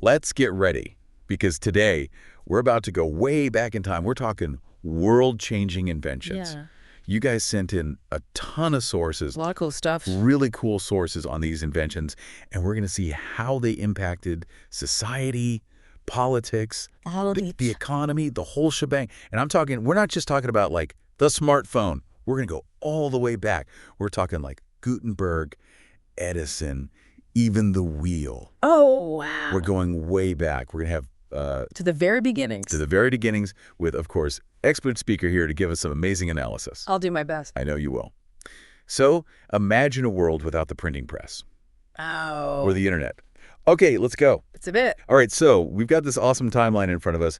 Let's get ready, because today we're about to go way back in time. We're talking world-changing inventions. Yeah. You guys sent in a ton of sources, A lot of cool stuff. really cool sources on these inventions, and we're going to see how they impacted society, politics, the economy, the whole shebang. And I'm talking, we're not just talking about like the smartphone. We're going to go all the way back. We're talking like Gutenberg, Edison, even the wheel. Oh, wow. We're going way back. We're going to have To the very beginnings. to the very beginnings with, of course, expert speaker here to give us some amazing analysis. I'll do my best. I know you will. So imagine a world without the printing press Oh. or the internet. Okay, let's go. It's a bit. All right, so we've got this awesome timeline in front of us.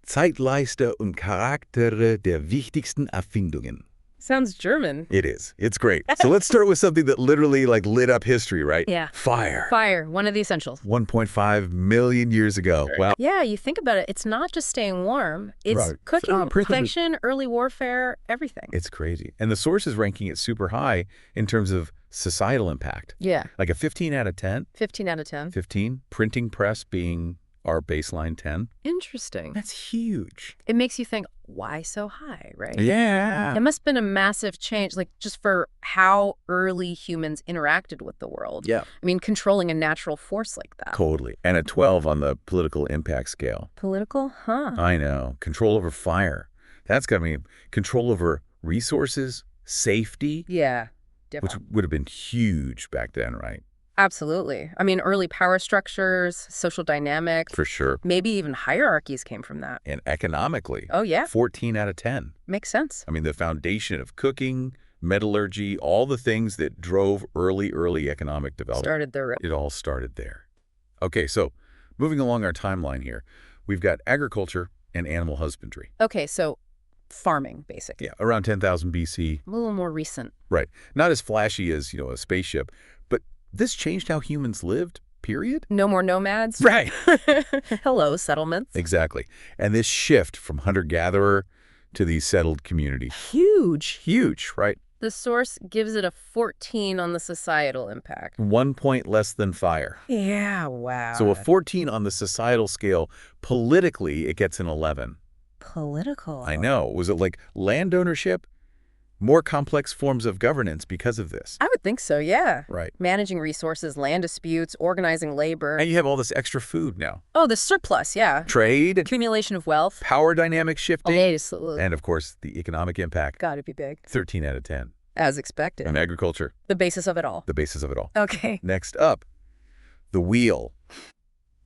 Zeitleiste und Charaktere der wichtigsten Erfindungen. Sounds German. It is. It's great. So let's start with something that literally like lit up history, right? Yeah. Fire. Fire, one of the essentials. 1.5 million years ago. Wow. Yeah, you think about it. It's not just staying warm. It's Right. cooking, Principally- fiction, early warfare, everything. It's crazy. And the source is ranking it super high in terms of societal impact. Yeah. Like a 15 out of 10. 15 out of 10. 15. Printing press being our baseline 10. Interesting. That's huge. It makes you think, why so high, right? Yeah. It must have been a massive change, like just for how early humans interacted with the world. Yeah. I mean, controlling a natural force like that. Totally. And a 12 on the political impact scale. Political? Huh. I know. Control over fire. That's got to mean control over resources, safety, Yeah. which Different. would have been huge back then, right? Absolutely. I mean, early power structures, social dynamics, For sure. maybe even hierarchies came from that. And economically, Oh, yeah. 14 out of 10. Makes sense. I mean, the foundation of cooking, metallurgy, all the things that drove early economic development. Started there. It all started there. Okay, so moving along our timeline here, we've got agriculture and animal husbandry. Okay, so farming, basically. Yeah, around 10,000 BC. A little more recent. Right. Not as flashy as, a spaceship, but this changed how humans lived, period. No more nomads. Right. Hello, settlements. Exactly. And this shift from hunter-gatherer to these settled communities. Huge. Huge, right? The source gives it a 14 on the societal impact. 1 point less than fire. Yeah, wow. So a 14 on the societal scale, politically, it gets an 11. Political. I know. Was it like land ownership? More complex forms of governance because of this. I would think so, yeah. Right. Managing resources, land disputes, organizing labor. And you have all this extra food now. Oh, the surplus, yeah. Trade, Accumulation of wealth. power dynamic shifting, Absolutely. and of course, the economic impact. Gotta be big. 13 out of 10. As expected. And agriculture, The basis of it all. the basis of it all. Okay. Next up, the wheel.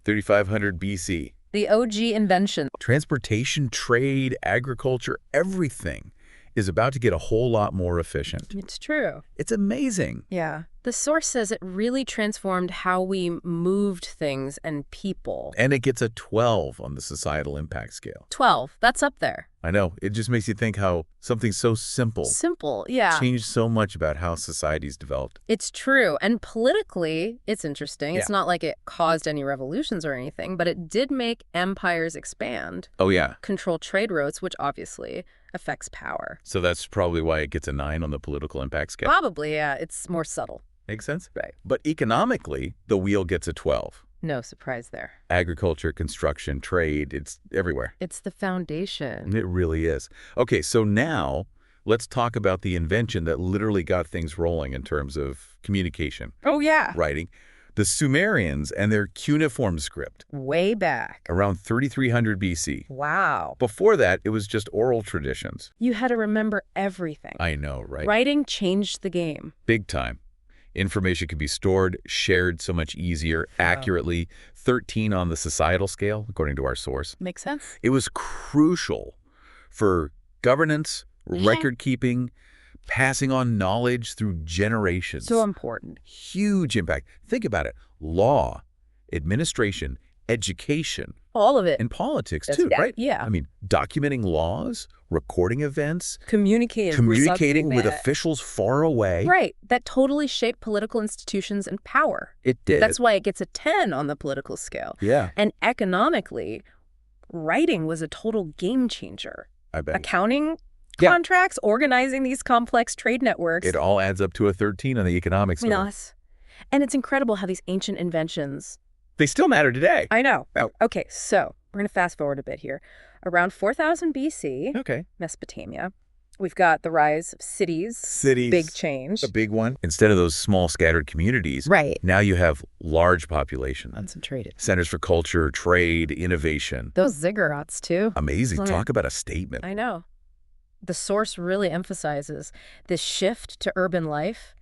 3500 BC. The OG invention. Transportation, trade, agriculture, everything is about to get a whole lot more efficient. It's true. It's amazing. Yeah. The source says it really transformed how we moved things and people. And it gets a 12 on the societal impact scale. 12. That's up there. I know. It just makes you think how something so simple Simple. Yeah. changed so much about how societies developed. It's true. And politically, it's interesting. It's Yeah. not like it caused any revolutions or anything, but it did make empires expand, Oh, yeah. control trade routes, which obviously affects power. So that's probably why it gets a 9 on the political impact scale. Probably, yeah. It's more subtle. Makes sense? Right. But economically, the wheel gets a 12. No surprise there. Agriculture, construction, trade, it's everywhere. It's the foundation. It really is. Okay, so now let's talk about the invention that literally got things rolling in terms of communication, Oh, yeah. writing. The Sumerians and their cuneiform script Way back. around 3300 BC. Wow. Before that, it was just oral traditions. You had to remember everything. I know, right? Writing changed the game. Big time. Information could be stored, shared so much easier, accurately. 13 on the societal scale, according to our source. Makes sense. It was crucial for governance, Yeah. record keeping, passing on knowledge through generations. So important. Huge impact. Think about it. Law, administration, education, All of it. and politics That's- too, right? yeah. I mean, documenting laws, recording events, Communicating with officials far away. Right. That totally shaped political institutions and power. It did. That's why it gets a 10 on the political scale. Yeah, And economically, writing was a total game changer. I bet. Accounting Yeah. contracts, organizing these complex trade networks. It all adds up to a 13 on the economic scale. Yes. And it's incredible how these ancient inventions, They still matter today. I know. Oh. Okay, so we're going to fast forward a bit here. Around 4000 BC, Okay. Mesopotamia, we've got the rise of cities. Cities. Big change. A big one. Instead of those small scattered communities, Right. now you have large population. Concentrated. Centers for culture, trade, innovation. Those ziggurats, too. Amazing. Talk about a statement. I know. The source really emphasizes this shift to urban life.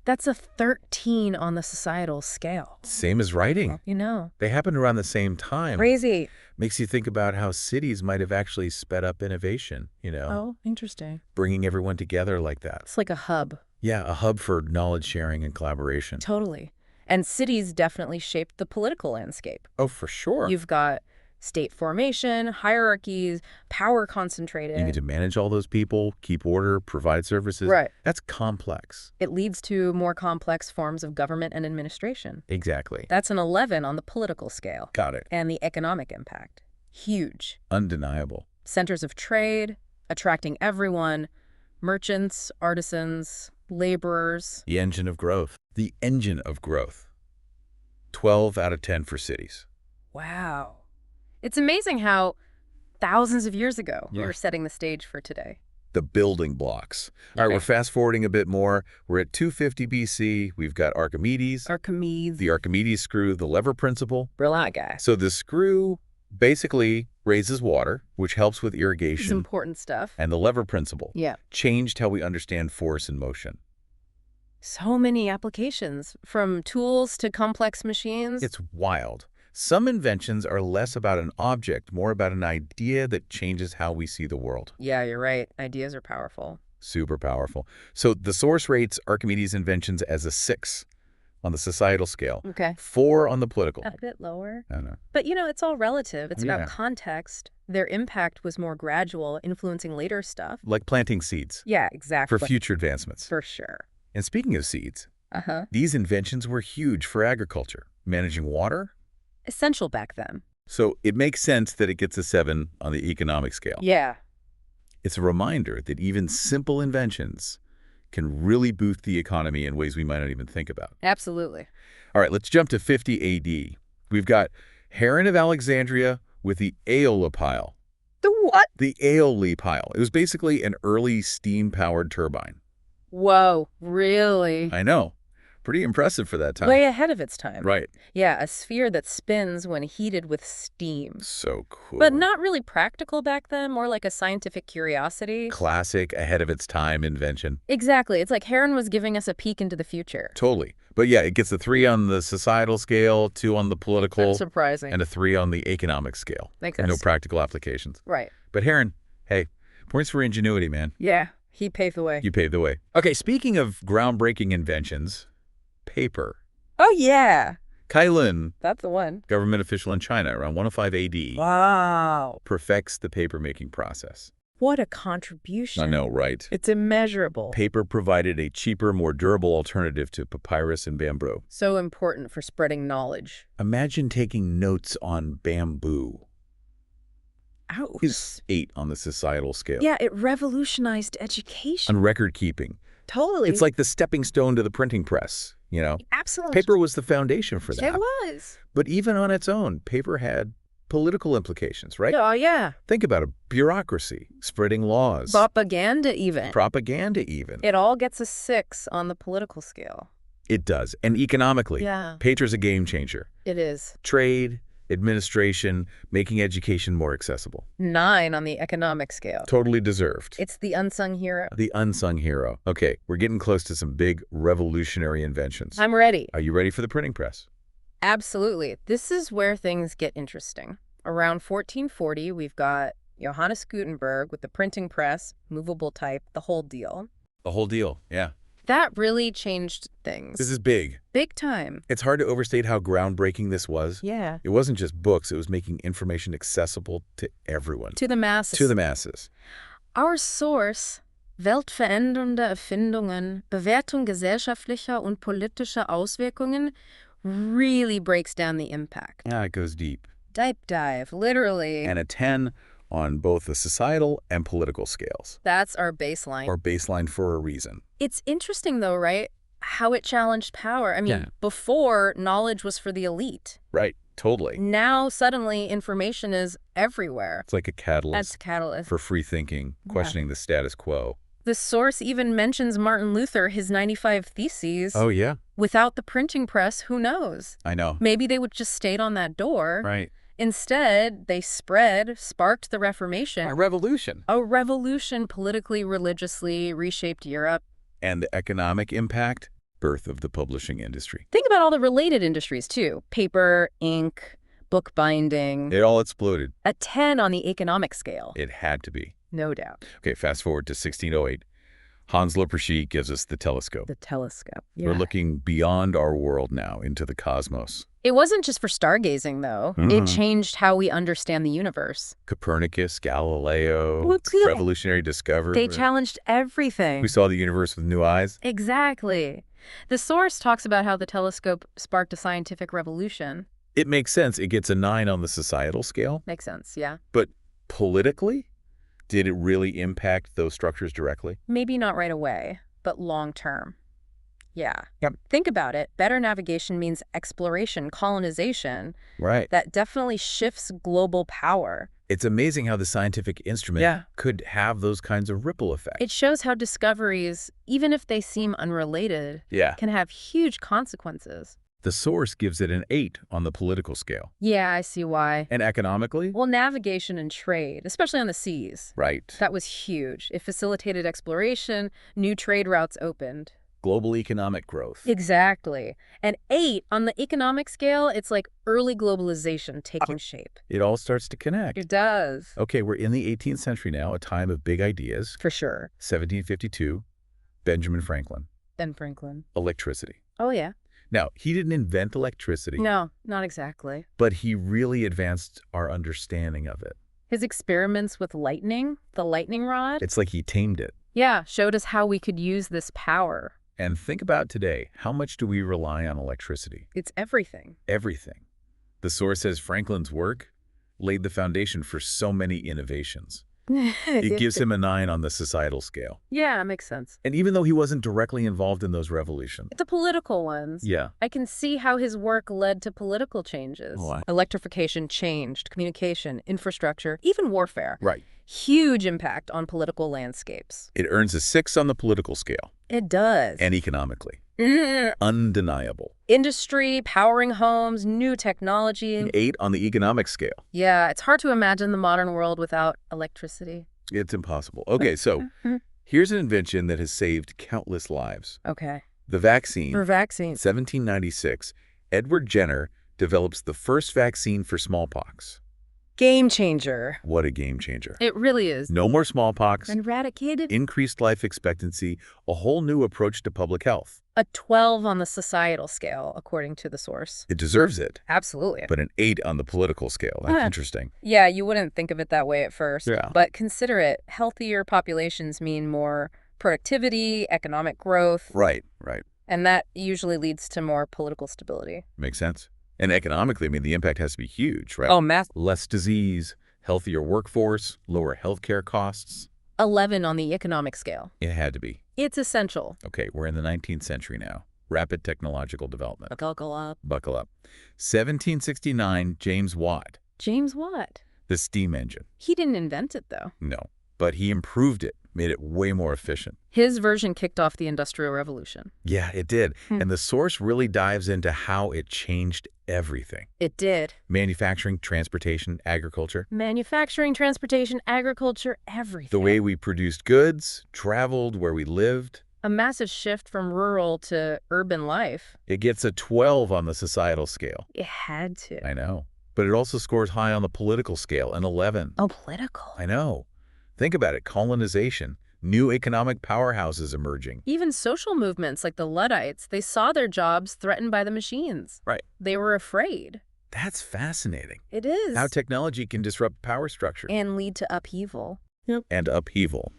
That's a 13 on the societal scale. Same as writing. You know. They happened around the same time. Crazy. Makes you think about how cities might have actually sped up innovation, you know. Oh, interesting. Bringing everyone together like that. It's like a hub. Yeah, a hub for knowledge sharing and collaboration. Totally. And cities definitely shaped the political landscape. Oh, for sure. You've got state formation, hierarchies, power concentrated. You need to manage all those people, keep order, provide services. Right. That's complex. It leads to more complex forms of government and administration. Exactly. That's an 11 on the political scale. Got it. And the economic impact. Huge. Undeniable. Centers of trade, attracting everyone, merchants, artisans, laborers. The engine of growth. The engine of growth. 12 out of 10 for cities. Wow. It's amazing how thousands of years ago we were setting the stage for today. The building blocks. All right, we're fast forwarding a bit more. We're at 250 BC. We've got Archimedes. The Archimedes screw, the lever principle. Brilliant guy. So the screw basically raises water, which helps with irrigation. It's important stuff. And the lever principle. Yeah. Changed how we understand force and motion. So many applications, from tools to complex machines. It's wild. Some inventions are less about an object, more about an idea that changes how we see the world. Yeah, you're right. Ideas are powerful. Super powerful. So the source rates Archimedes' inventions as a 6 on the societal scale. Okay. 4 on the political. A bit lower. I don't know. But, you know, it's all relative. It's Yeah. about context. Their impact was more gradual, influencing later stuff. Like planting seeds. Yeah, exactly. For future advancements. For sure. And speaking of seeds, Uh-huh. these inventions were huge for agriculture. Managing water. Essential back then. So it makes sense that it gets a 7 on the economic scale. Yeah. It's a reminder that even simple inventions can really boost the economy in ways we might not even think about. Absolutely. All right, let's jump to 50 AD. We've got Heron of Alexandria with the aeolipile. The what? The aeolipile. It was basically an early steam-powered turbine. Whoa, really? I know. Pretty impressive for that time. Way ahead of its time. Right. Yeah, a sphere that spins when heated with steam. So cool. But not really practical back then, more like a scientific curiosity. Classic, ahead of its time invention. Exactly. It's like Heron was giving us a peek into the future. Totally. But yeah, it gets a 3 on the societal scale, 2 on the political, That's surprising. and a 3 on the economic scale. Makes And no sense. practical applications. Right. But Heron, hey, points for ingenuity, man. Yeah, he paved the way. You paved the way. Okay, speaking of groundbreaking inventions, paper. Oh, yeah. Kai Lin, That's the one. government official in China around 105 AD, Wow. perfects the paper-making process. What a contribution. I know, right? It's immeasurable. Paper provided a cheaper, more durable alternative to papyrus and bamboo. So important for spreading knowledge. Imagine taking notes on bamboo. Ouch. Is 8 on the societal scale. Yeah, it revolutionized education. On record keeping. Totally. It's like the stepping stone to the printing press, you know? Absolutely. Paper was the foundation for that. It was. But even on its own, paper had political implications, right? Oh, yeah. Think about it. Bureaucracy, spreading laws. Propaganda even. Propaganda even. It all gets a 6 on the political scale. It does. And economically, Yeah. paper's a game changer. It is. Trade, administration, making education more accessible. 9 on the economic scale. Totally deserved. It's the unsung hero. The unsung hero. Okay, we're getting close to some big revolutionary inventions. I'm ready. Are you ready for the printing press? Absolutely. This is where things get interesting. Around 1440, we've got Johannes Gutenberg with the printing press, movable type, the whole deal. The whole deal, yeah. That really changed things. This is big. Big time. It's hard to overstate how groundbreaking this was. Yeah. It wasn't just books, it was making information accessible to everyone. To the masses. To the masses. Our source, weltverändernde Erfindungen, Bewertung gesellschaftlicher und politischer Auswirkungen, really breaks down the impact. Yeah, it goes deep. Deep dive, literally. And a 10 on both the societal and political scales. That's our baseline. Or baseline for a reason. It's interesting, though, right? how it challenged power. I mean, Yeah. before, knowledge was for the elite. Right. Totally. Now, suddenly, information is everywhere. It's like a That's catalyst a catalyst. for free thinking, questioning the status quo. The source even mentions Martin Luther, his 95 Theses. Oh, yeah. Without the printing press, who knows? I know. Maybe they would just stayed on that door. Right. Instead, they sparked the Reformation. A revolution. A revolution politically, religiously, reshaped Europe. And the economic impact? Birth of the publishing industry. Think about all the related industries, too. Paper, ink, bookbinding. It all exploded. A 10 on the economic scale. It had to be. No doubt. Okay, fast forward to 1608. Hans Lippershey gives us the telescope. The telescope. We're looking beyond our world now into the cosmos. It wasn't just for stargazing, though. It changed how we understand the universe. Copernicus, Galileo, revolutionary discovery. They challenged everything. We saw the universe with new eyes. Exactly. The source talks about how the telescope sparked a scientific revolution. It makes sense. It gets a 9 on the societal scale. Makes sense, yeah. But politically, did it really impact those structures directly? Maybe not right away, but long term. Yeah. Yep. Think about it. Better navigation means exploration, colonization. Right. That definitely shifts global power. It's amazing how the scientific instrument could have those kinds of ripple effects. It shows how discoveries, even if they seem unrelated, can have huge consequences. The source gives it an 8 on the political scale. Yeah, I see why. And economically? Well, navigation and trade, especially on the seas. Right. That was huge. It facilitated exploration, new trade routes opened. Global economic growth. Exactly. And 8 on the economic scale, it's like early globalization taking shape. It all starts to connect. It does. Okay, we're in the 18th century now, a time of big ideas. For sure. 1752, Benjamin Franklin. Ben Franklin. Electricity. Oh, yeah. Now, he didn't invent electricity. No, not exactly. But he really advanced our understanding of it. His experiments with lightning, the lightning rod. It's like he tamed it. Yeah, showed us how we could use this power. And think about today. How much do we rely on electricity? It's everything. Everything. The source says Franklin's work laid the foundation for so many innovations. It gives him a 9 on the societal scale. Yeah, it makes sense. And even though he wasn't directly involved in those revolutions. The political ones. Yeah. I can see how his work led to political changes. Why? Electrification changed communication, infrastructure, even warfare. Right. Huge impact on political landscapes. It earns a 6 on the political scale. It does. And economically. Undeniable. Industry, powering homes, new technology. An 8 on the economic scale. Yeah, it's hard to imagine the modern world without electricity. It's impossible. Okay, so here's an invention that has saved countless lives. Okay. The vaccine. For vaccines. 1796, Edward Jenner develops the first vaccine for smallpox. Game changer. What a game changer. It really is. No more smallpox. Eradicated. Increased life expectancy. A whole new approach to public health. A 12 on the societal scale, according to the source. It deserves it. Absolutely. But an 8 on the political scale. That's interesting. Yeah, you wouldn't think of it that way at first. Yeah. But consider it. Healthier populations mean more productivity, economic growth. Right, right. And that usually leads to more political stability. Makes sense. And economically, I mean, the impact has to be huge, right? Oh, math. Less disease, healthier workforce, lower healthcare costs. 11 on the economic scale. It had to be. It's essential. Okay, we're in the 19th century now. Rapid technological development. Buckle up. Buckle up. 1769, James Watt. James Watt. The steam engine. He didn't invent it, though. No, but he improved it, made it way more efficient. His version kicked off the Industrial Revolution. Yeah, it did. And the source really dives into how it changed everything. It did. Manufacturing, transportation, agriculture. Manufacturing, transportation, agriculture, everything. The way we produced goods, traveled, where we lived. A massive shift from rural to urban life. It gets a 12 on the societal scale. It had to. I know. But it also scores high on the political scale, an 11. Oh, political. I know. Think about it. Colonization. New economic powerhouses emerging. Even social movements like the Luddites, they saw their jobs threatened by the machines. Right. They were afraid. That's fascinating. It is. How technology can disrupt power structure. And lead to upheaval. Yep. And upheaval.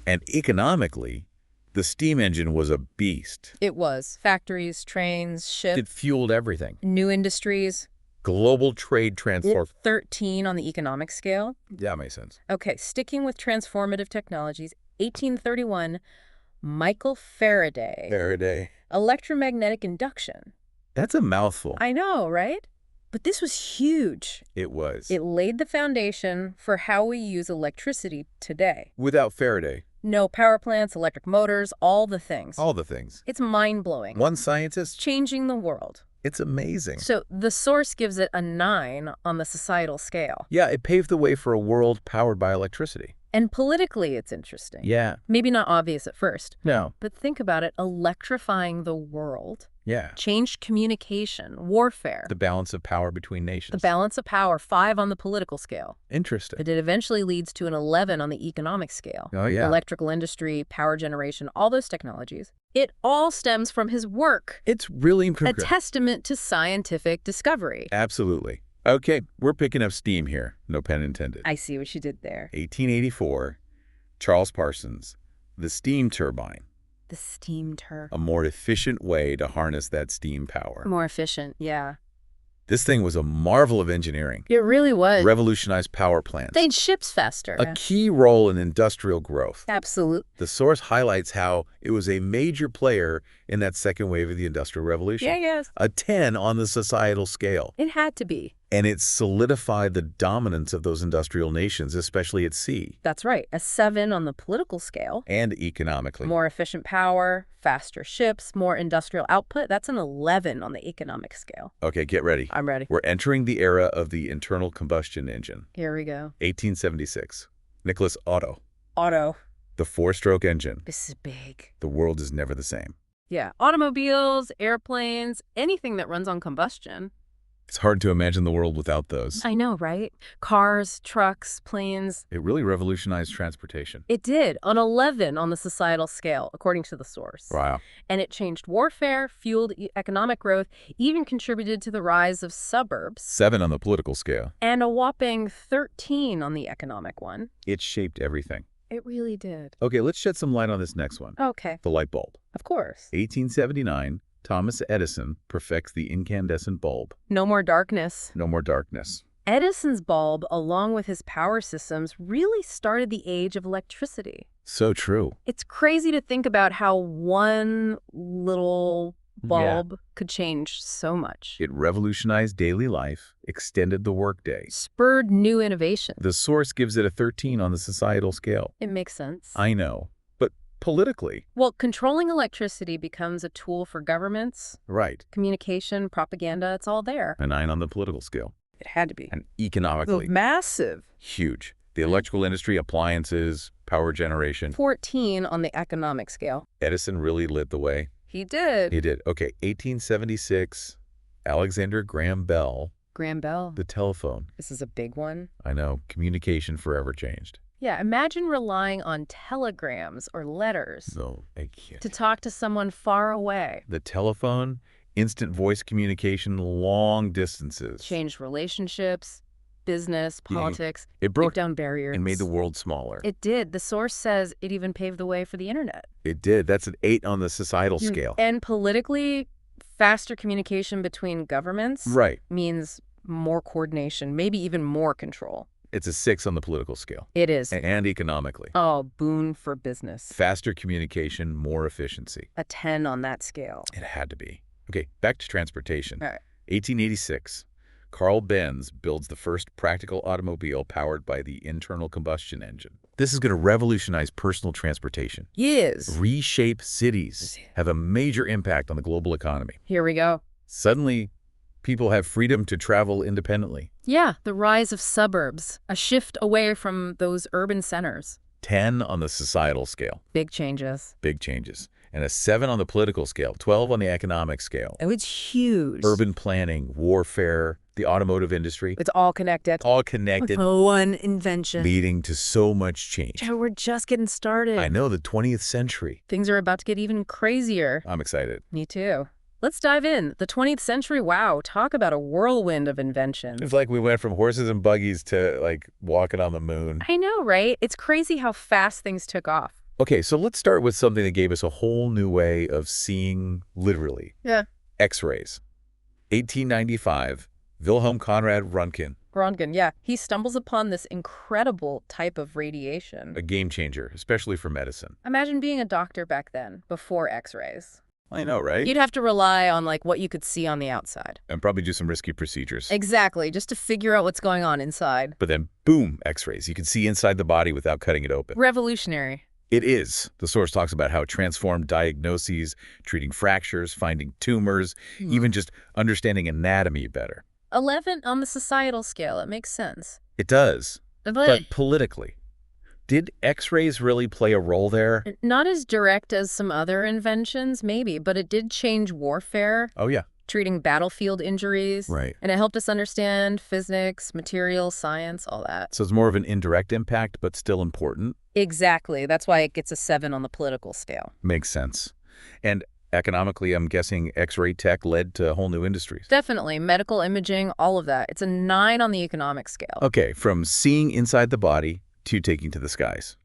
And economically, the steam engine was a beast. It was. Factories, trains, ships. It fueled everything. New industries. Global trade transformed. 13 on the economic scale. That makes sense. Okay, sticking with transformative technologies, 1831, Michael Faraday. Faraday. Electromagnetic induction. That's a mouthful. I know, right? But this was huge. It was. It laid the foundation for how we use electricity today. Without Faraday. No power plants, electric motors, all the things. All the things. It's mind-blowing. One scientist. Changing the world. It's amazing. So the source gives it a 9 on the societal scale. Yeah, it paved the way for a world powered by electricity. And politically, it's interesting. Yeah. Maybe not obvious at first. No. But think about it, electrifying the world. Yeah. Changed communication, warfare. The balance of power between nations. The balance of power, 5 on the political scale. Interesting. But it eventually leads to an 11 on the economic scale. Oh, yeah. Electrical industry, power generation, all those technologies. It all stems from his work. It's really A impressive. testament to scientific discovery. Absolutely. Okay, we're picking up steam here. No pun intended. I see what you did there. 1884, Charles Parsons, the steam turbine. The steam turbine. A more efficient way to harness that steam power. More efficient, yeah. This thing was a marvel of engineering. It really was. Revolutionized power plants. They'd ships faster. A key role in industrial growth. Absolutely. The source highlights how it was a major player in that second wave of the Industrial Revolution. Yeah, yes. A 10 on the societal scale. It had to be. And it solidified the dominance of those industrial nations, especially at sea. That's right. A 7 on the political scale. And economically. More efficient power, faster ships, more industrial output. That's an 11 on the economic scale. Okay, get ready. I'm ready. We're entering the era of the internal combustion engine. Here we go. 1876. Nicholas Otto. Otto. The 4-stroke engine. This is big. The world is never the same. Yeah. Automobiles, airplanes, anything that runs on combustion. It's hard to imagine the world without those. I know, right? Cars, trucks, planes. It really revolutionized transportation. It did, an 11 on the societal scale, according to the source. Wow. And it changed warfare, fueled economic growth, even contributed to the rise of suburbs. 7 on the political scale. And a whopping 13 on the economic one. It shaped everything. It really did. Okay, let's shed some light on this next one. Okay. The light bulb. Of course. 1879, Thomas Edison perfects the incandescent bulb. No more darkness. No more darkness. Edison's bulb, along with his power systems, really started the age of electricity. So true. It's crazy to think about how one little bulb could change so much. It revolutionized daily life, extended the workday. Spurred new innovation. The source gives it a 13 on the societal scale. It makes sense. I know. But politically. Well, controlling electricity becomes a tool for governments. Right. Communication, propaganda, it's all there. A 9 on the political scale. It had to be. And economically. Massive. Huge. The electrical industry, appliances, power generation. 14 on the economic scale. Edison really lit the way. He did. He did. Okay, 1876, Alexander Graham Bell. Graham Bell. The telephone. This is a big one. I know. Communication forever changed. Yeah, imagine relying on telegrams or letters No, I can't. to talk to someone far away. The telephone, instant voice communication, long distances. Changed relationships, business, politics. It broke down barriers. and made the world smaller. It did. The source says it even paved the way for the internet. It did. That's an 8 on the societal scale. And politically, faster communication between governments Right. means more coordination, maybe even more control. It's a 6 on the political scale. It is. And economically. Oh, boon for business. Faster communication, more efficiency. A 10 on that scale. It had to be. Okay, back to transportation. All right. 1886, Carl Benz builds the first practical automobile powered by the internal combustion engine. This is going to revolutionize personal transportation. Yes. Reshape cities. Have a major impact on the global economy. Here we go. Suddenly, people have freedom to travel independently. Yeah, the rise of suburbs, a shift away from those urban centers. 10 on the societal scale. Big changes. Big changes. And a 7 on the political scale. 12 on the economic scale. Oh, it's huge. Urban planning, warfare, the automotive industry. It's all connected. All connected. One invention. Leading to so much change. We're just getting started. I know, the 20th century. Things are about to get even crazier. I'm excited. Me too. Let's dive in. The 20th century, wow, talk about a whirlwind of inventions. It's like we went from horses and buggies to, like, walking on the moon. I know, right? It's crazy how fast things took off. Okay, so let's start with something that gave us a whole new way of seeing literally. Yeah. X-rays. 1895, Wilhelm Conrad Röntgen. Röntgen, yeah. He stumbles upon this incredible type of radiation. A game changer, especially for medicine. Imagine being a doctor back then, before X-rays. I know, right? You'd have to rely on, like, what you could see on the outside. And probably do some risky procedures. Exactly, just to figure out what's going on inside. But then, boom, X-rays. You can see inside the body without cutting it open. Revolutionary. It is. The source talks about how it transformed diagnoses, treating fractures, finding tumors, even just understanding anatomy better. 11 on the societal scale. It makes sense. It does. But politically, did X-rays really play a role there? Not as direct as some other inventions, maybe, but it did change warfare. Oh, yeah. Treating battlefield injuries. Right. And it helped us understand physics, materials, science, all that. So it's more of an indirect impact, but still important? Exactly. That's why it gets a 7 on the political scale. Makes sense. And economically, I'm guessing X-ray tech led to whole new industries. Definitely. Medical imaging, all of that. It's a 9 on the economic scale. Okay, from seeing inside the body to taking to the skies.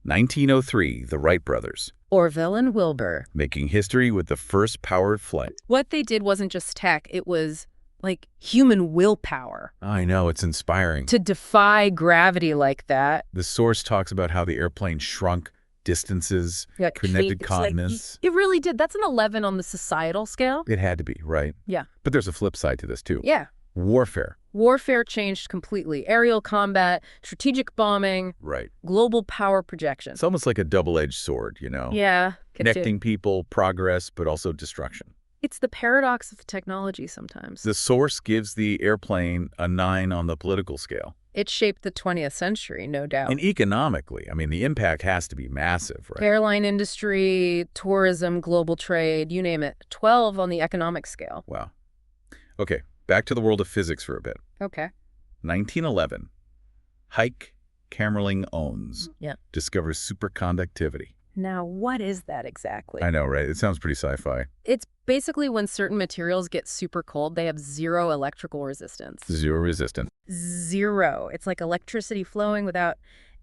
1903, the Wright brothers. Orville and Wilbur. Making history with the first powered flight. What they did wasn't just tech. It was, like, human willpower. I know, it's inspiring. To defy gravity like that. The source talks about how the airplane shrunk distances, connected continents. It really did. That's an 11 on the societal scale. It had to be, right? Yeah. But there's a flip side to this, too. Yeah. Warfare. Warfare changed completely. Aerial combat, strategic bombing. Right. Global power projection. It's almost like a double-edged sword, you know? Yeah. Connecting people, progress, but also destruction. It's the paradox of technology sometimes. The source gives the airplane a 9 on the political scale. It shaped the 20th century, no doubt. And economically, I mean, the impact has to be massive, right? Airline industry, tourism, global trade, you name it. 12 on the economic scale. Wow. Okay, back to the world of physics for a bit. Okay. 1911. Heike Kamerlingh Onnes discovers superconductivity. Now, what is that exactly? I know, right? It sounds pretty sci-fi. It's basically when certain materials get super cold, they have zero electrical resistance. Zero resistance. Zero. It's like electricity flowing without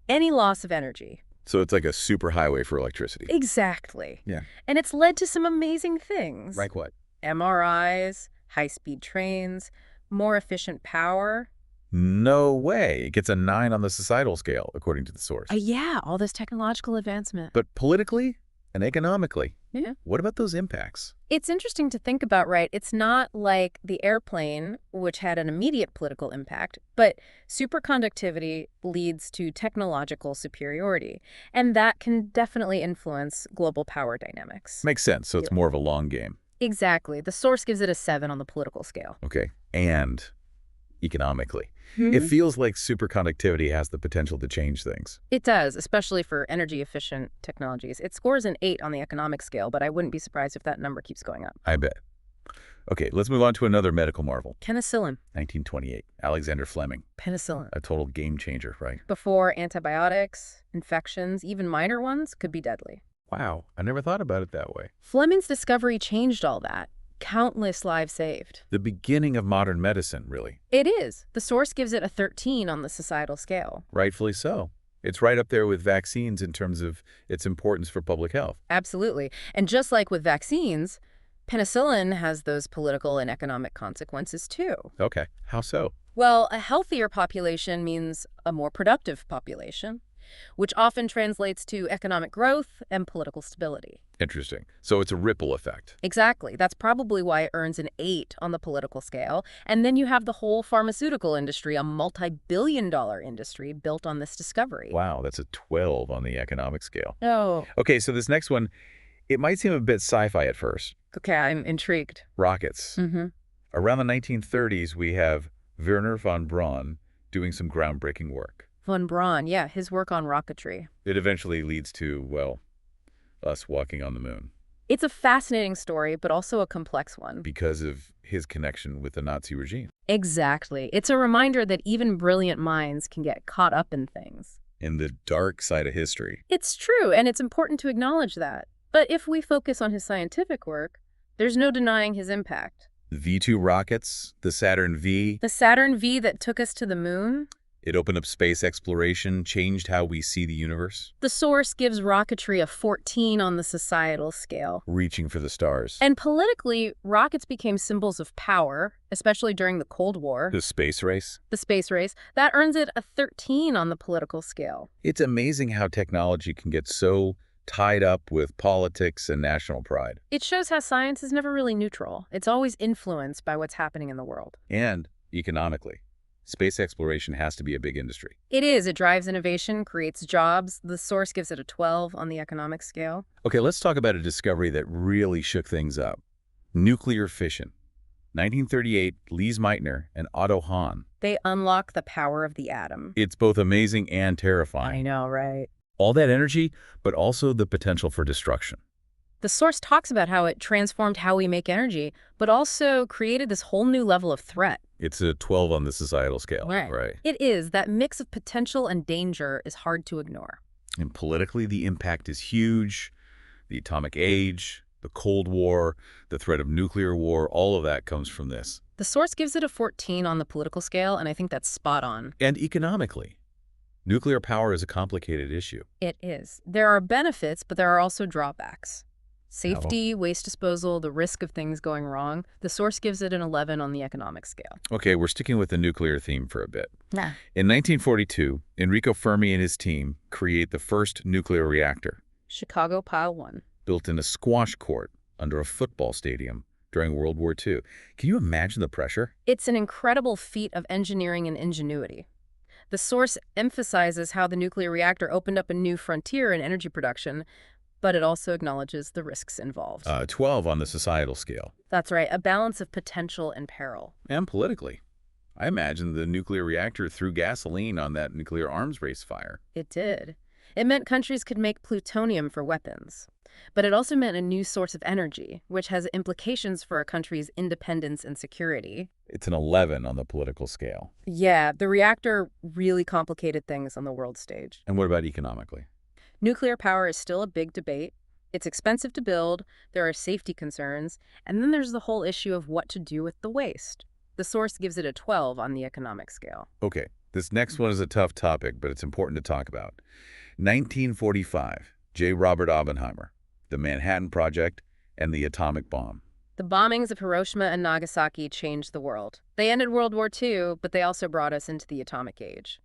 any loss of energy. So it's like a superhighway for electricity. Exactly. Yeah. And it's led to some amazing things. Like what? MRIs, high-speed trains, more efficient power. No way. It gets a 9 on the societal scale, according to the source. Yeah, all this technological advancement. But politically and economically, yeah. What about those impacts? It's interesting to think about, right? It's not like the airplane, which had an immediate political impact, but superconductivity leads to technological superiority. And that can definitely influence global power dynamics. Makes sense. So it's more of a long game. Exactly. The source gives it a 7 on the political scale. Okay. And economically. It feels like superconductivity has the potential to change things. It does, especially for energy-efficient technologies. It scores an 8 on the economic scale, but I wouldn't be surprised if that number keeps going up. I bet. Okay, let's move on to another medical marvel. Penicillin. 1928. Alexander Fleming. Penicillin. A total game changer, right? Before antibiotics, infections, even minor ones, could be deadly. Wow, I never thought about it that way. Fleming's discovery changed all that. Countless lives saved. The beginning of modern medicine, really. It is. The source gives it a 13 on the societal scale. Rightfully so. It's right up there with vaccines in terms of its importance for public health. Absolutely. And just like with vaccines, penicillin has those political and economic consequences too. Okay. How so? Well, a healthier population means a more productive population, which often translates to economic growth and political stability. Interesting. So it's a ripple effect. Exactly. That's probably why it earns an 8 on the political scale. And then you have the whole pharmaceutical industry, a multi-billion-dollar industry built on this discovery. Wow, that's a 12 on the economic scale. Oh. Okay, so this next one, it might seem a bit sci-fi at first. Okay, I'm intrigued. Rockets. Around the 1930s, we have Wernher von Braun doing some groundbreaking work. Von Braun, yeah, his work on rocketry. It eventually leads to, well, us walking on the moon. It's a fascinating story, but also a complex one. Because of his connection with the Nazi regime. Exactly. It's a reminder that even brilliant minds can get caught up in things. In the dark side of history. It's true, and it's important to acknowledge that. But if we focus on his scientific work, there's no denying his impact. V2 rockets, the Saturn V. The Saturn V that took us to the moon? It opened up space exploration, changed how we see the universe. The source gives rocketry a 14 on the societal scale. Reaching for the stars. And politically, rockets became symbols of power, especially during the Cold War. The space race. The space race. That earns it a 13 on the political scale. It's amazing how technology can get so tied up with politics and national pride. It shows how science is never really neutral. It's always influenced by what's happening in the world. And economically. Space exploration has to be a big industry. It is. It drives innovation, creates jobs. The source gives it a 12 on the economic scale. Okay, let's talk about a discovery that really shook things up. Nuclear fission. 1938, Lise Meitner and Otto Hahn. They unlock the power of the atom. It's both amazing and terrifying. I know, right? All that energy, but also the potential for destruction. The source talks about how it transformed how we make energy, but also created this whole new level of threat. It's a 12 on the societal scale, right? It is. That mix of potential and danger is hard to ignore. And politically, the impact is huge. The atomic age, the Cold War, the threat of nuclear war, all of that comes from this. The source gives it a 14 on the political scale, and I think that's spot on. And economically. Nuclear power is a complicated issue. It is. There are benefits, but there are also drawbacks. Safety, waste disposal, the risk of things going wrong. The source gives it an 11 on the economic scale. Okay, we're sticking with the nuclear theme for a bit. Nah. In 1942, Enrico Fermi and his team create the first nuclear reactor. Chicago Pile 1. Built in a squash court under a football stadium during World War II. Can you imagine the pressure? It's an incredible feat of engineering and ingenuity. The source emphasizes how the nuclear reactor opened up a new frontier in energy production, but it also acknowledges the risks involved. 12 on the societal scale. That's right, a balance of potential and peril. And politically. I imagine the nuclear reactor threw gasoline on that nuclear arms race fire. It did. It meant countries could make plutonium for weapons. But it also meant a new source of energy, which has implications for a country's independence and security. It's an 11 on the political scale. Yeah, the reactor really complicated things on the world stage. And what about economically? Nuclear power is still a big debate. It's expensive to build, there are safety concerns, and then there's the whole issue of what to do with the waste. The source gives it a 12 on the economic scale. Okay, this next one is a tough topic, but it's important to talk about. 1945, J. Robert Oppenheimer, the Manhattan Project, and the atomic bomb. The bombings of Hiroshima and Nagasaki changed the world. They ended World War II, but they also brought us into the atomic age.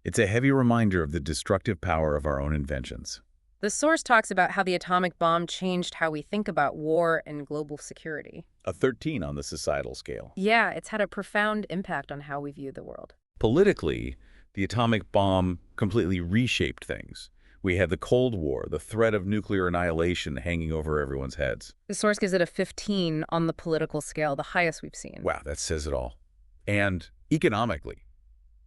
It's a heavy reminder of the destructive power of our own inventions. The source talks about how the atomic bomb changed how we think about war and global security. A 13 on the societal scale. Yeah, it's had a profound impact on how we view the world. Politically, the atomic bomb completely reshaped things. We had the Cold War, the threat of nuclear annihilation hanging over everyone's heads. The source gives it a 15 on the political scale, the highest we've seen. Wow, that says it all. And economically,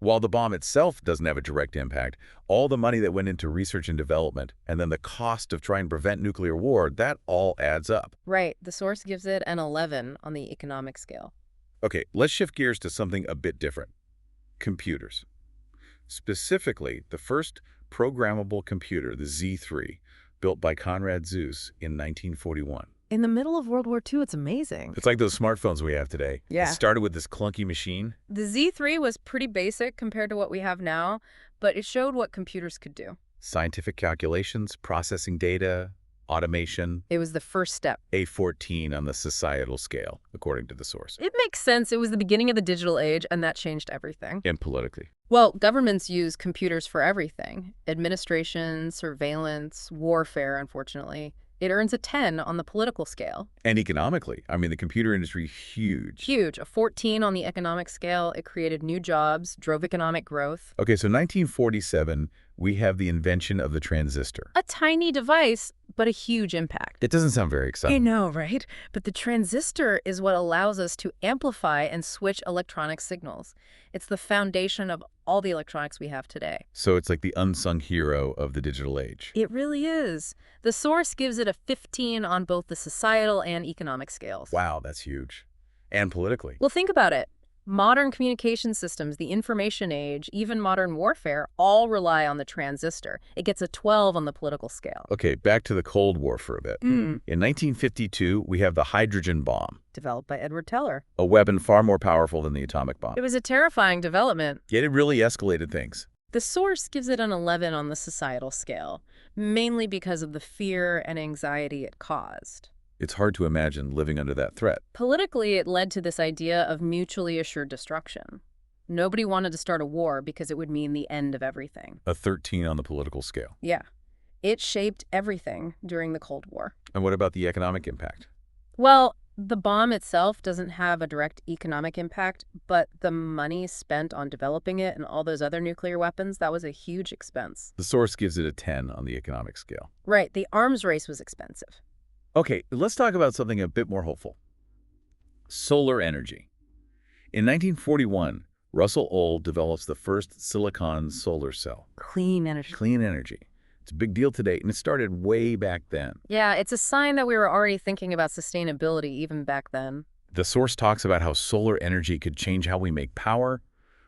while the bomb itself doesn't have a direct impact, all the money that went into research and development, and then the cost of trying to prevent nuclear war, that all adds up. Right. The source gives it an 11 on the economic scale. Okay, let's shift gears to something a bit different. Computers. Specifically, the first programmable computer, the Z3, built by Konrad Zuse in 1941. In the middle of World War II, it's amazing. It's like those smartphones we have today. Yeah. It started with this clunky machine. The Z3 was pretty basic compared to what we have now, but it showed what computers could do. Scientific calculations, processing data, automation. It was the first step. A 14 on the societal scale, according to the source. It makes sense. It was the beginning of the digital age, and that changed everything. And politically. Well, governments use computers for everything. Administration, surveillance, warfare, unfortunately. It earns a 10 on the political scale. And economically. I mean, the computer industry, huge. Huge. A 14 on the economic scale. It created new jobs, drove economic growth. Okay, so 1947, we have the invention of the transistor. A tiny device, but a huge impact. It doesn't sound very exciting. I know, right? But the transistor is what allows us to amplify and switch electronic signals. It's the foundation of all the electronics we have today. So it's like the unsung hero of the digital age. It really is. The source gives it a 15 on both the societal and economic scales. Wow, that's huge. And politically. Well, think about it. Modern communication systems, the information age, even modern warfare, all rely on the transistor. It gets a 12 on the political scale. Okay, back to the Cold War for a bit. In 1952, we have the hydrogen bomb, Developed by Edward Teller. a weapon far more powerful than the atomic bomb. It was a terrifying development. Yet it really escalated things. The source gives it an 11 on the societal scale, mainly because of the fear and anxiety it caused. It's hard to imagine living under that threat. Politically, it led to this idea of mutually assured destruction. Nobody wanted to start a war because it would mean the end of everything. A 13 on the political scale. Yeah. It shaped everything during the Cold War. And what about the economic impact? Well, the bomb itself doesn't have a direct economic impact, but the money spent on developing it and all those other nuclear weapons, that was a huge expense. The source gives it a 10 on the economic scale. Right, the arms race was expensive. Okay, let's talk about something a bit more hopeful. Solar energy. In 1941, Russell Ohl develops the first silicon solar cell. Clean energy. Clean energy. It's a big deal today, and it started way back then. Yeah, it's a sign that we were already thinking about sustainability even back then. The source talks about how solar energy could change how we make power,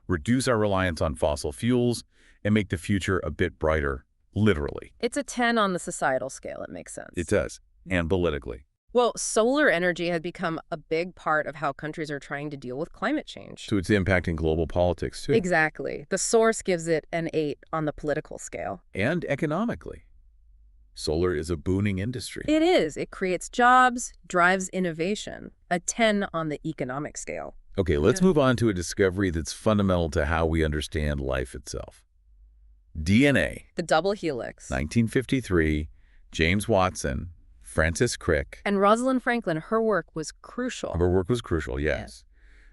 reduce our reliance on fossil fuels, and make the future a bit brighter, literally. It's a 10 on the societal scale, it makes sense. It does, and politically. Well, solar energy has become a big part of how countries are trying to deal with climate change. So it's impacting global politics, too. Exactly. The source gives it an 8 on the political scale. And economically. Solar is a booming industry. It is. It creates jobs, drives innovation. A 10 on the economic scale. Okay, let's move on to a discovery that's fundamental to how we understand life itself. DNA. The double helix. 1953, James Watson, Francis Crick. And Rosalind Franklin, her work was crucial. Her work was crucial, yes.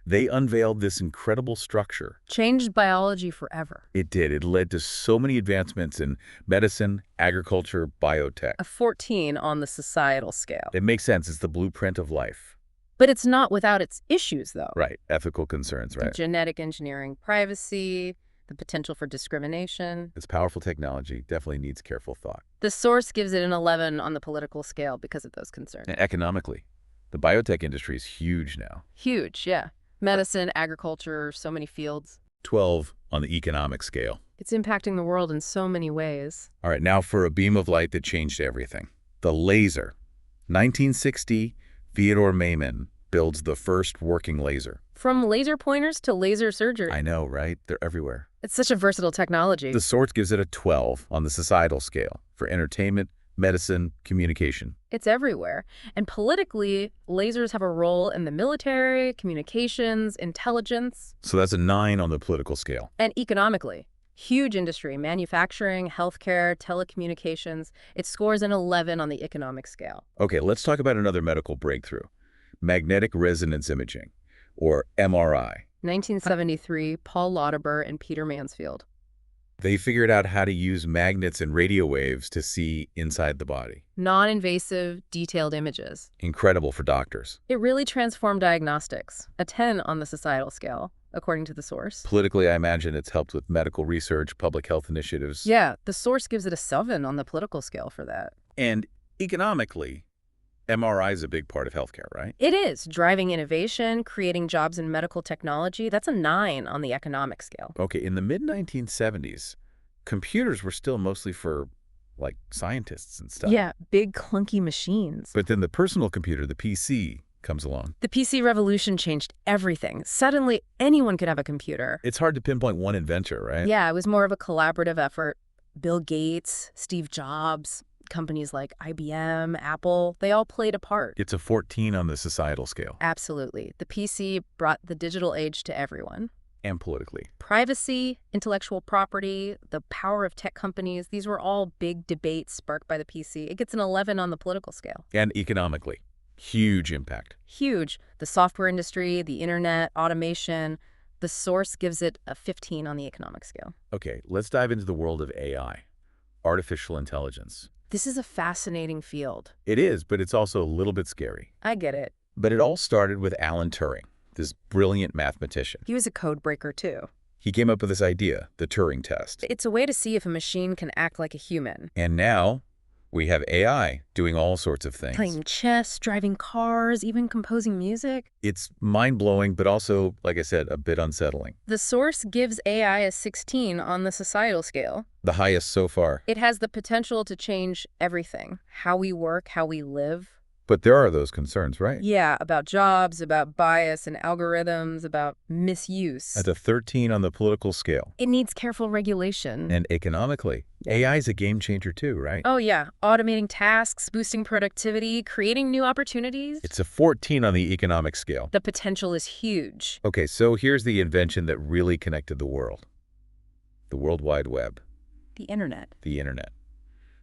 They unveiled this incredible structure. Changed biology forever. It did. It led to so many advancements in medicine, agriculture, biotech. A 14 on the societal scale. It makes sense. It's the blueprint of life. But it's not without its issues, though. Right. Ethical concerns, right? Genetic engineering, privacy, the potential for discrimination. This powerful technology definitely needs careful thought. The source gives it an 11 on the political scale because of those concerns. And economically, the biotech industry is huge now. Huge, yeah. Medicine, agriculture, so many fields. 12 on the economic scale. It's impacting the world in so many ways. All right, now for a beam of light that changed everything. The laser. 1960, Theodore Maiman builds the first working laser. From laser pointers to laser surgery. I know, right? They're everywhere. It's such a versatile technology. The source gives it a 12 on the societal scale for entertainment, medicine, communication. It's everywhere. And politically, lasers have a role in the military, communications, intelligence. So that's a 9 on the political scale. And economically, huge industry, manufacturing, healthcare, telecommunications. It scores an 11 on the economic scale. Okay, let's talk about another medical breakthrough. Magnetic resonance imaging, or MRI. 1973, Paul Lauterbur and Peter Mansfield. They figured out how to use magnets and radio waves to see inside the body. Non-invasive, detailed images. Incredible for doctors. It really transformed diagnostics. A 10 on the societal scale, according to the source. Politically, I imagine it's helped with medical research, public health initiatives. Yeah, the source gives it a 7 on the political scale for that. And economically, MRI is a big part of healthcare, right? It is. Driving innovation, creating jobs in medical technology, that's a 9 on the economic scale. Okay, in the mid-1970s, computers were still mostly for, like, scientists and stuff. Yeah, big clunky machines. But then the personal computer, the PC, comes along. The PC revolution changed everything. Suddenly, anyone could have a computer. It's hard to pinpoint one inventor, right? Yeah, it was more of a collaborative effort. Bill Gates, Steve Jobs, companies like IBM, Apple, they all played a part. It's a 14 on the societal scale. Absolutely. The PC brought the digital age to everyone. And politically. Privacy, intellectual property, the power of tech companies, these were all big debates sparked by the PC. It gets an 11 on the political scale. And economically. Huge impact. Huge. The software industry, the internet, automation. The source gives it a 15 on the economic scale. Okay, let's dive into the world of AI, artificial intelligence. This is a fascinating field. It is, but it's also a little bit scary. I get it. But it all started with Alan Turing, this brilliant mathematician. He was a code breaker, too. He came up with this idea, the Turing test. It's a way to see if a machine can act like a human. And now, We have AI doing all sorts of things. Playing chess, driving cars, even composing music. It's mind-blowing, but also, like I said, a bit unsettling. The source gives AI a 16 on the societal scale. The highest so far. It has the potential to change everything. How we work, how we live. But there are those concerns, right? Yeah, about jobs, about bias and algorithms, about misuse. At a 13 on the political scale. It needs careful regulation. And economically, AI is a game changer too, right? Oh yeah, automating tasks, boosting productivity, creating new opportunities. It's a 14 on the economic scale. The potential is huge. Okay, so here's the invention that really connected the world. The World Wide Web. The internet. The internet.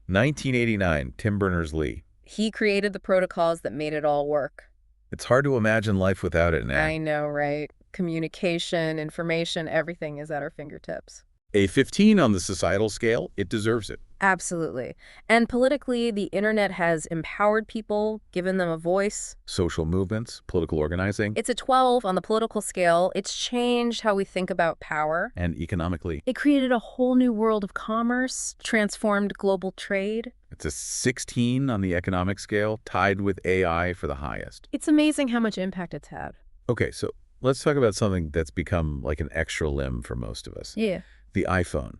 1989, Tim Berners-Lee. He created the protocols that made it all work. It's hard to imagine life without it now. I know, right? Communication, information, everything is at our fingertips. A 15 on the societal scale, it deserves it. Absolutely. And politically, the internet has empowered people, given them a voice. Social movements, political organizing. It's a 12 on the political scale. It's changed how we think about power. And economically. It created a whole new world of commerce, transformed global trade. It's a 16 on the economic scale, tied with AI for the highest. It's amazing how much impact it's had. Okay, so let's talk about something that's become like an extra limb for most of us. Yeah. The iPhone.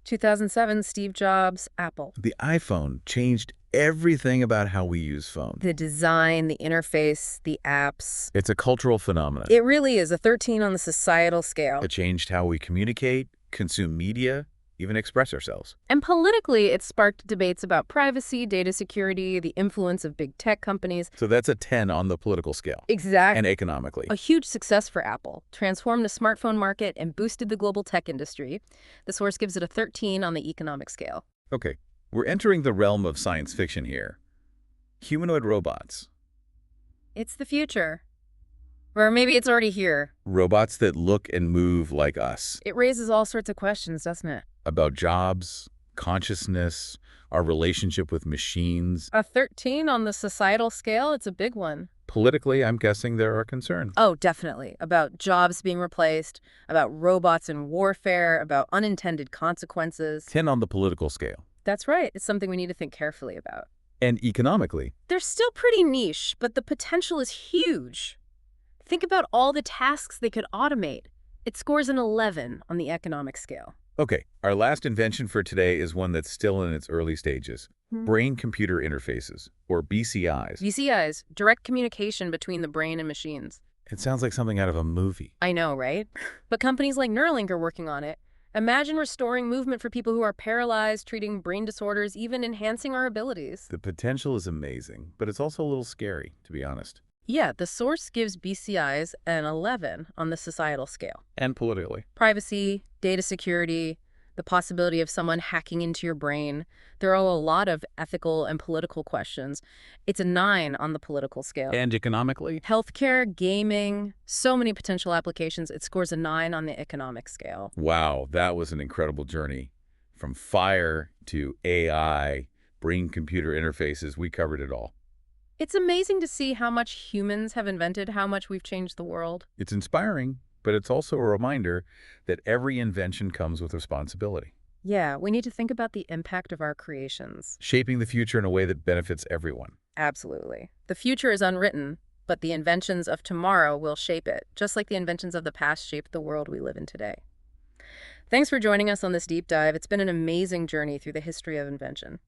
2007, Steve Jobs, Apple. The iPhone changed everything about how we use phones. The design, the interface, the apps. It's a cultural phenomenon. It really is a 13 on the societal scale. It changed how we communicate, consume media, even express ourselves. And politically, it sparked debates about privacy, data security, the influence of big tech companies. So that's a 10 on the political scale. Exactly. And economically. A huge success for Apple, transformed the smartphone market and boosted the global tech industry. The source gives it a 13 on the economic scale. Okay, we're entering the realm of science fiction here. Humanoid robots. It's the future. Or maybe it's already here. Robots that look and move like us. It raises all sorts of questions, doesn't it? About jobs, consciousness, our relationship with machines. A 13 on the societal scale, it's a big one. Politically, I'm guessing there are concerns. Oh, definitely. About jobs being replaced, about robots in warfare, about unintended consequences. 10 on the political scale. That's right. It's something we need to think carefully about. And economically. They're still pretty niche, but the potential is huge. Think about all the tasks they could automate. It scores an 11 on the economic scale. Okay, our last invention for today is one that's still in its early stages. Brain-computer interfaces, or BCIs. BCIs, direct communication between the brain and machines. It sounds like something out of a movie. I know, right? But companies like Neuralink are working on it. Imagine restoring movement for people who are paralyzed, treating brain disorders, even enhancing our abilities. The potential is amazing, but it's also a little scary, to be honest. Yeah, the source gives BCIs an 11 on the societal scale. And politically. Privacy, data security, the possibility of someone hacking into your brain. There are a lot of ethical and political questions. It's a 9 on the political scale. And economically? Healthcare, gaming, so many potential applications. It scores a 9 on the economic scale. Wow, that was an incredible journey. From fire to AI, brain-computer interfaces, we covered it all. It's amazing to see how much humans have invented, how much we've changed the world. It's inspiring, but it's also a reminder that every invention comes with responsibility. Yeah, we need to think about the impact of our creations. Shaping the future in a way that benefits everyone. Absolutely. The future is unwritten, but the inventions of tomorrow will shape it, just like the inventions of the past shaped the world we live in today. Thanks for joining us on this deep dive. It's been an amazing journey through the history of invention.